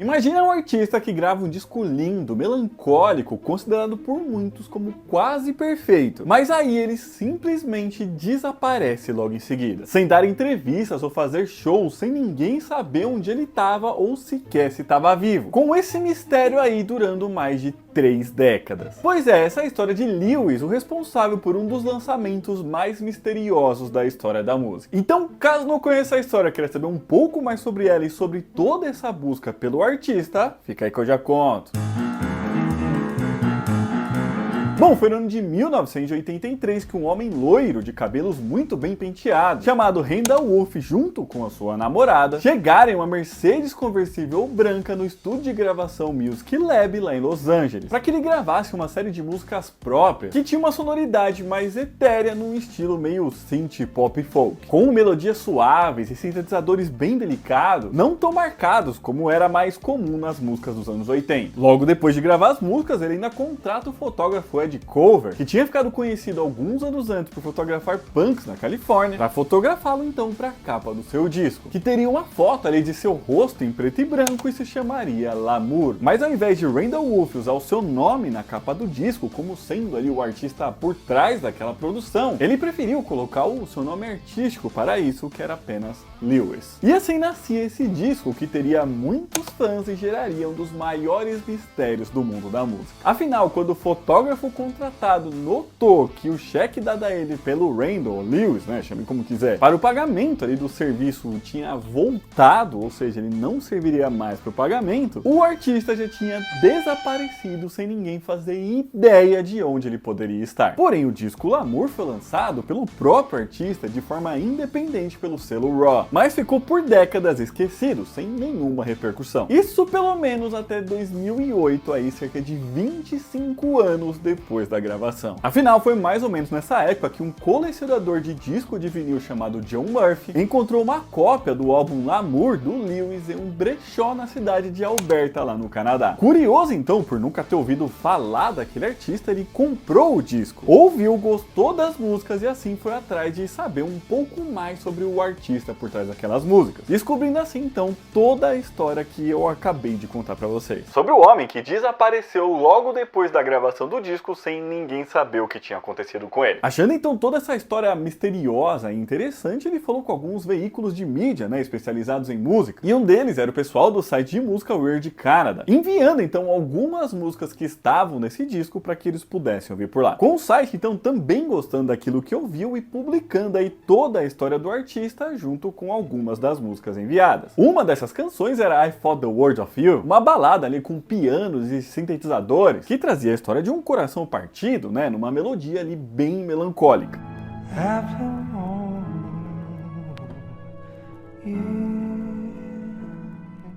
Imagina um artista que grava um disco lindo, melancólico, considerado por muitos como quase perfeito, mas aí ele simplesmente desaparece logo em seguida, sem dar entrevistas ou fazer shows, sem ninguém saber onde ele estava ou sequer se estava vivo, com esse mistério aí durando mais de 3 décadas. Pois é, essa é a história de Lewis, o responsável por um dos lançamentos mais misteriosos da história da música. Então, caso não conheça a história, queira saber um pouco mais sobre ela e sobre toda essa busca pelo artista, fica aí que eu já conto. Bom, foi no ano de 1983 que um homem loiro, de cabelos muito bem penteados, chamado Randall Wolf, junto com a sua namorada, chegaram em uma Mercedes conversível branca no estúdio de gravação Music Lab lá em Los Angeles, para que ele gravasse uma série de músicas próprias, que tinha uma sonoridade mais etérea num estilo meio synth pop folk, com melodias suaves e sintetizadores bem delicados, não tão marcados como era mais comum nas músicas dos anos 80. Logo depois de gravar as músicas, ele ainda contrata o fotógrafo Ed Cover, que tinha ficado conhecido alguns anos antes por fotografar punks na Califórnia, para fotografá-lo então para a capa do seu disco, que teria uma foto ali de seu rosto em preto e branco e se chamaria Lamour. Mas ao invés de Randall Wolf usar o seu nome na capa do disco, como sendo ali o artista por trás daquela produção, ele preferiu colocar o seu nome artístico para isso, que era apenas Lewis. E assim nascia esse disco, que teria muitos fãs e geraria um dos maiores mistérios do mundo da música. Afinal, quando o fotógrafo contratado notou que o cheque dado a ele pelo Randall, Lewis, né, chame como quiser, para o pagamento ali do serviço tinha voltado, ou seja, ele não serviria mais para o pagamento, o artista já tinha desaparecido sem ninguém fazer ideia de onde ele poderia estar. Porém, o disco Lamour foi lançado pelo próprio artista de forma independente pelo selo Raw, mas ficou por décadas esquecido, sem nenhuma repercussão. Isso pelo menos até 2008, aí cerca de 25 anos depois da gravação. Afinal, foi mais ou menos nessa época que um colecionador de disco de vinil chamado John Murphy encontrou uma cópia do álbum Lamour do Lewis em um brechó na cidade de Alberta, lá no Canadá. Curioso então, por nunca ter ouvido falar daquele artista, ele comprou o disco, ouviu, gostou das músicas e assim foi atrás de saber um pouco mais sobre o artista por trás daquelas músicas, descobrindo assim então toda a história que eu acabei de contar pra vocês, sobre o homem que desapareceu logo depois da gravação do disco sem ninguém saber o que tinha acontecido com ele. Achando então toda essa história misteriosa e interessante, ele falou com alguns veículos de mídia, né, especializados em música, e um deles era o pessoal do site de música Weird Canada, enviando então algumas músicas que estavam nesse disco para que eles pudessem ouvir por lá. Com o site então também gostando daquilo que ouviu e publicando aí toda a história do artista junto com algumas das músicas enviadas. Uma dessas canções era I Thought the World of You, uma balada ali com pianos e sintetizadores que trazia a história de um coração partido, né, numa melodia ali bem melancólica.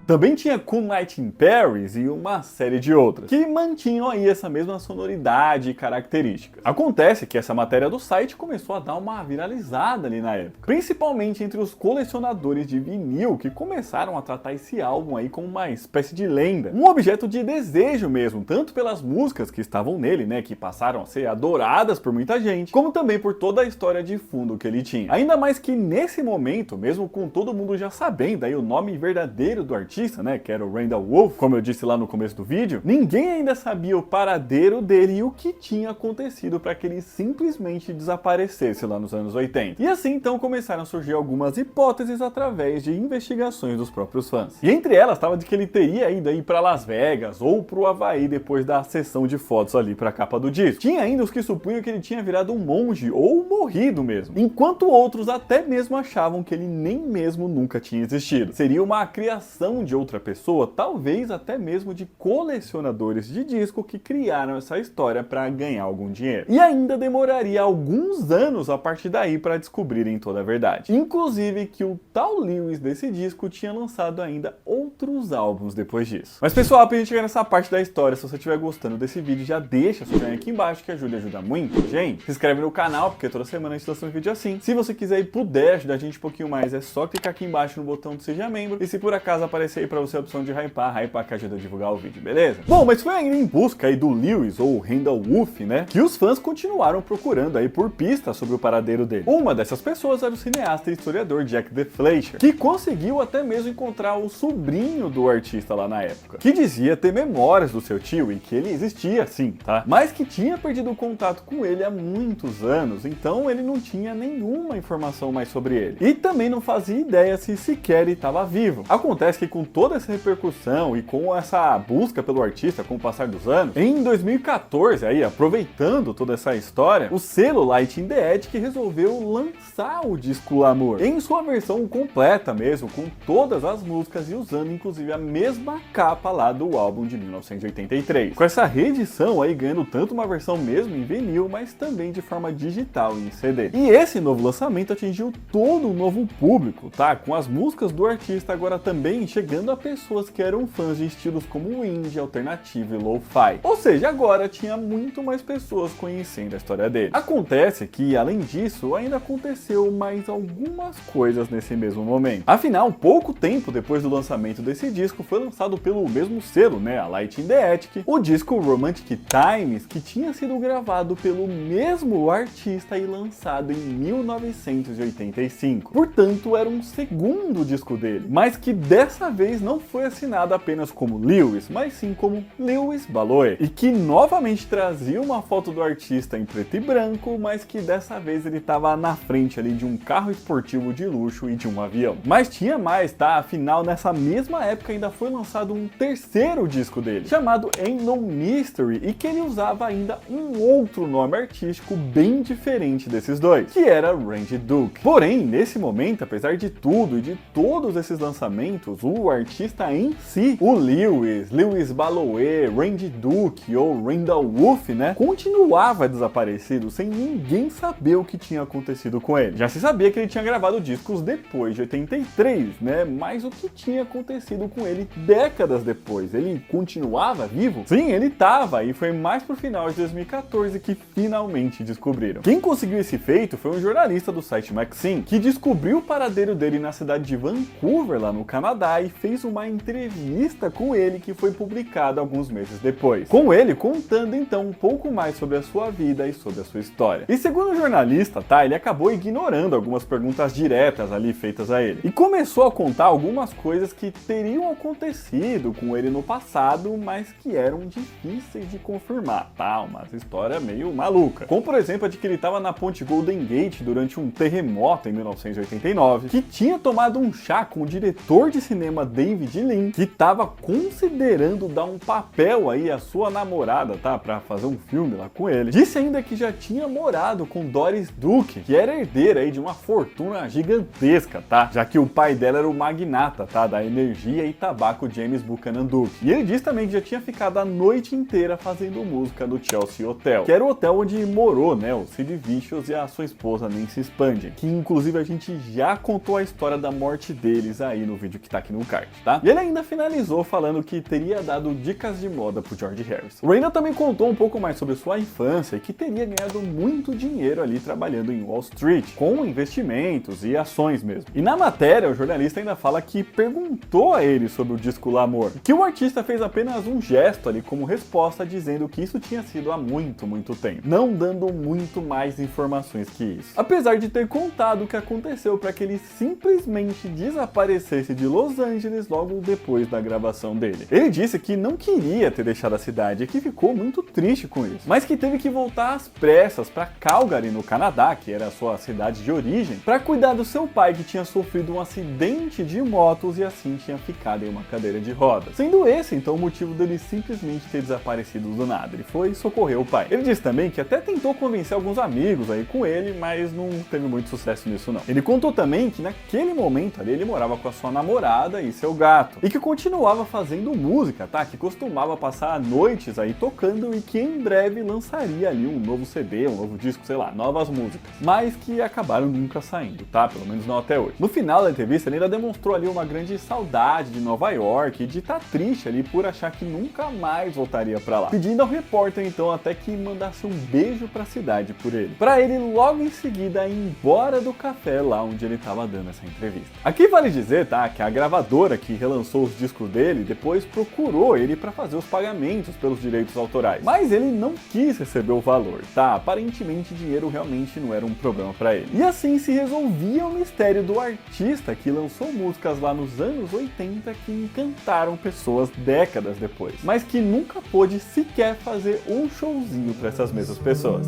Também tinha Cool Night in Paris e uma série de outras, que mantinham aí essa mesma sonoridade e características. Acontece que essa matéria do site começou a dar uma viralizada ali na época, principalmente entre os colecionadores de vinil, que começaram a tratar esse álbum aí como uma espécie de lenda, um objeto de desejo mesmo, tanto pelas músicas que estavam nele, né, que passaram a ser adoradas por muita gente, como também por toda a história de fundo que ele tinha. Ainda mais que nesse momento, mesmo com todo mundo já sabendo aí o nome verdadeiro do artista, né, que era o Randall Wolf, como eu disse lá no começo do vídeo, ninguém ainda sabia o paradeiro dele e o que tinha acontecido para que ele simplesmente desaparecesse lá nos anos 80. E assim então começaram a surgir algumas hipóteses através de investigações dos próprios fãs. E entre elas estava de que ele teria ido aí para Las Vegas ou para o Havaí depois da sessão de fotos ali para a capa do disco. Tinha ainda os que supunham que ele tinha virado um monge ou morrido mesmo, enquanto outros até mesmo achavam que ele nem mesmo nunca tinha existido. Seria uma criação de outra pessoa, talvez até mesmo de colecionadores de disco que criaram essa história para ganhar algum dinheiro. E ainda demoraria alguns anos a partir daí para descobrirem toda a verdade. Inclusive que o tal Lewis desse disco tinha lançado ainda outros álbuns depois disso. Mas pessoal, pra gente chegar nessa parte da história, se você estiver gostando desse vídeo, já deixa seu joinha aqui embaixo que ajuda muito, gente. Se inscreve no canal, porque toda semana a gente lança um vídeo assim. Se você quiser e puder ajudar a gente um pouquinho mais, é só clicar aqui embaixo no botão de Seja Membro. E se por acaso aparecer aí pra você a opção de hypar que ajuda a divulgar o vídeo, beleza? Bom, mas foi ainda em busca aí do Lewis, ou Randall Wolfe, né, que os fãs continuaram procurando aí por pistas sobre o paradeiro dele. Uma dessas pessoas era o cineasta e historiador Jack the Fleischer, que conseguiu até mesmo encontrar o sobrinho do artista lá na época, que dizia ter memórias do seu tio e que ele existia sim, tá? Mas que tinha perdido o contato com ele há muitos anos, então ele não tinha nenhuma informação mais sobre ele. E também não fazia ideia se sequer ele estava vivo. Acontece que com toda essa repercussão e com essa busca pelo artista com o passar dos anos, em 2014, aí aproveitando toda essa história, o selo Light in the Attic resolveu lançar o disco L'Amour em sua versão completa mesmo, com todas as músicas e usando inclusive a mesma capa lá do álbum de 1983. Com essa reedição aí ganhando tanto uma versão mesmo em vinil, mas também de forma digital e em CD. E esse novo lançamento atingiu todo um novo público, tá? Com as músicas do artista agora também chegando a pessoas que eram fãs de estilos como indie, alternativo e lo-fi. Ou seja, agora tinha muito mais pessoas conhecendo a história dele. Acontece que, além disso, ainda aconteceu mais algumas coisas nesse mesmo momento. Afinal, pouco tempo depois do lançamento desse disco, foi lançado pelo mesmo selo, né, a Light in the Attic, o disco Romantic Times, que tinha sido gravado pelo mesmo artista e lançado em 1985. Portanto, era um segundo disco dele, mas que dessa vez não foi assinado apenas como Lewis, mas sim como Lewis Baloe, e que novamente trazia uma foto do artista em preto e branco, mas que dessa vez ele estava na frente ali de um carro esportivo de luxo e de um avião. Mas tinha mais, tá? Afinal, nessa mesma época ainda foi lançado um terceiro disco dele, chamado Ain't No Mystery, e que ele usava ainda um outro nome artístico bem diferente desses dois, que era Randy Duke. Porém, nesse momento, apesar de tudo e de todos esses lançamentos, o artista em si, o Lewis Baloe, Randy Duke ou Randall Wolfe, né, continuava desaparecido sem ninguém saber o que tinha acontecido com ele. Já se sabia que ele tinha gravado discos depois de 83, né, mas o que tinha acontecido com ele décadas depois? Ele continuava vivo? Sim, ele estava, e foi mais pro final de 2014 que finalmente descobriram. Quem conseguiu esse feito foi um jornalista do site Maxim, que descobriu o paradeiro dele na cidade de Vancouver, lá no Canadá, e fez uma entrevista com ele que foi publicada alguns meses depois, com ele contando então um pouco mais sobre a sua vida e sobre a sua história. E segundo o jornalista, tá, ele acabou ignorando algumas perguntas diretas ali feitas a ele, e começou a contar algumas coisas que teriam acontecido com ele no passado, mas que eram difíceis de confirmar, tá? Uma história meio maluca. Como por exemplo a de que ele estava na ponte Golden Gate durante um terremoto em 1989, que tinha tomado um chá com o diretor de cinema David Lean, que estava considerando dar um papel aí à sua namorada, tá? Pra fazer um filme lá com ele. Disse ainda que já tinha morado com Doris Duke, que era herdeira aí de uma fortuna gigantesca, tá? Já que o pai dela era o magnata, tá? Da energia e tabaco James Buchanan Duke. E ele disse também que já tinha ficado a noite inteira fazendo música no Chelsea Hotel, que era o hotel onde morou, né, o Sid Vicious e a sua esposa Nancy Spungen, que inclusive a gente já contou a história da morte deles aí no vídeo que tá aqui no card, tá? E ele ainda finalizou falando que teria dado dicas de moda pro George Harrison. O Randall também contou um pouco mais sobre sua infância e que teria ganhado muito dinheiro ali trabalhando em Wall Street, com investimentos e ações mesmo. E na matéria, o jornalista ainda fala que perguntou a ele sobre o disco L'Amour, que o artista fez apenas um gesto ali como resposta, dizendo que isso tinha sido há muito tempo, não dando muito mais informações que isso. Apesar de ter contado o que aconteceu para que ele simplesmente desaparecesse de Los Angeles logo depois da gravação dele. Ele disse que não queria ter deixado a cidade e que ficou muito triste com isso, mas que teve que voltar às pressas para Calgary, no Canadá, que era a sua cidade de origem, para cuidar do seu pai, que tinha sofrido um acidente de motos e assim tinha ficado em uma cadeira de rodas. Sendo esse então o motivo dele simplesmente ter desaparecido do nada. Ele foi socorrer o pai. Ele disse também que até tentou convencer alguns amigos aí com ele, mas não teve muito sucesso nisso não. Ele contou também que naquele momento ali ele morava com a sua namorada e seu gato, e que continuava fazendo música, tá? Que costumava passar noites aí tocando e que em breve lançaria ali um novo CD, um novo disco, sei lá, novas músicas, mas que acabaram nunca saindo, tá? Pelo menos não até hoje. No final da entrevista, ele ainda demonstrou ali uma grande saudade de Nova York e de estar triste ali por achar que nunca mais voltaria pra lá, pedindo ao repórter então até que mandasse um beijo pra cidade por ele, pra ele logo em seguida ir embora do café lá onde ele tava dando essa entrevista. Aqui vale dizer, tá, que a gravadora que relançou os discos dele depois procurou ele pra fazer os pagamentos pelos direitos autorais, mas ele não quis receber o valor, tá? Aparentemente dinheiro realmente não era um problema pra ele. E assim se resolvia o mistério do artista que lançou músicas lá nos anos 80 que encantaram pessoas décadas depois, mas que nunca pôde sequer fazer um showzinho para essas mesmas pessoas.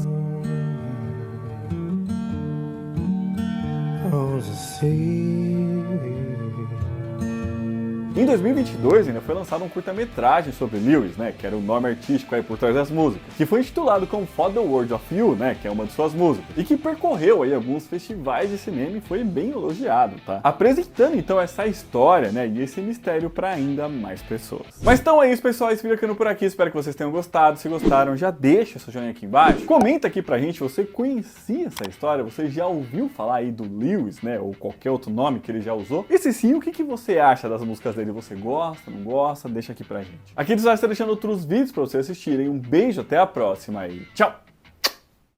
Em 2022 ainda foi lançado um curta-metragem sobre Lewis, né, que era o nome artístico aí por trás das músicas, que foi intitulado como For the World of You, né, que é uma de suas músicas, e que percorreu aí alguns festivais de cinema e foi bem elogiado, tá? Apresentando então essa história, né, e esse mistério para ainda mais pessoas. Mas então é isso, pessoal, esse vídeo ficando por aqui, espero que vocês tenham gostado. Se gostaram, já deixa seu joinha aqui embaixo, comenta aqui pra gente, você conhecia essa história, você já ouviu falar aí do Lewis, né, ou qualquer outro nome que ele já usou? E se sim, o que você acha das músicas dele? Você gosta, não gosta? Deixa aqui pra gente. Aqui do Zé está deixando outros vídeos pra vocês assistirem. Um beijo, até a próxima e tchau!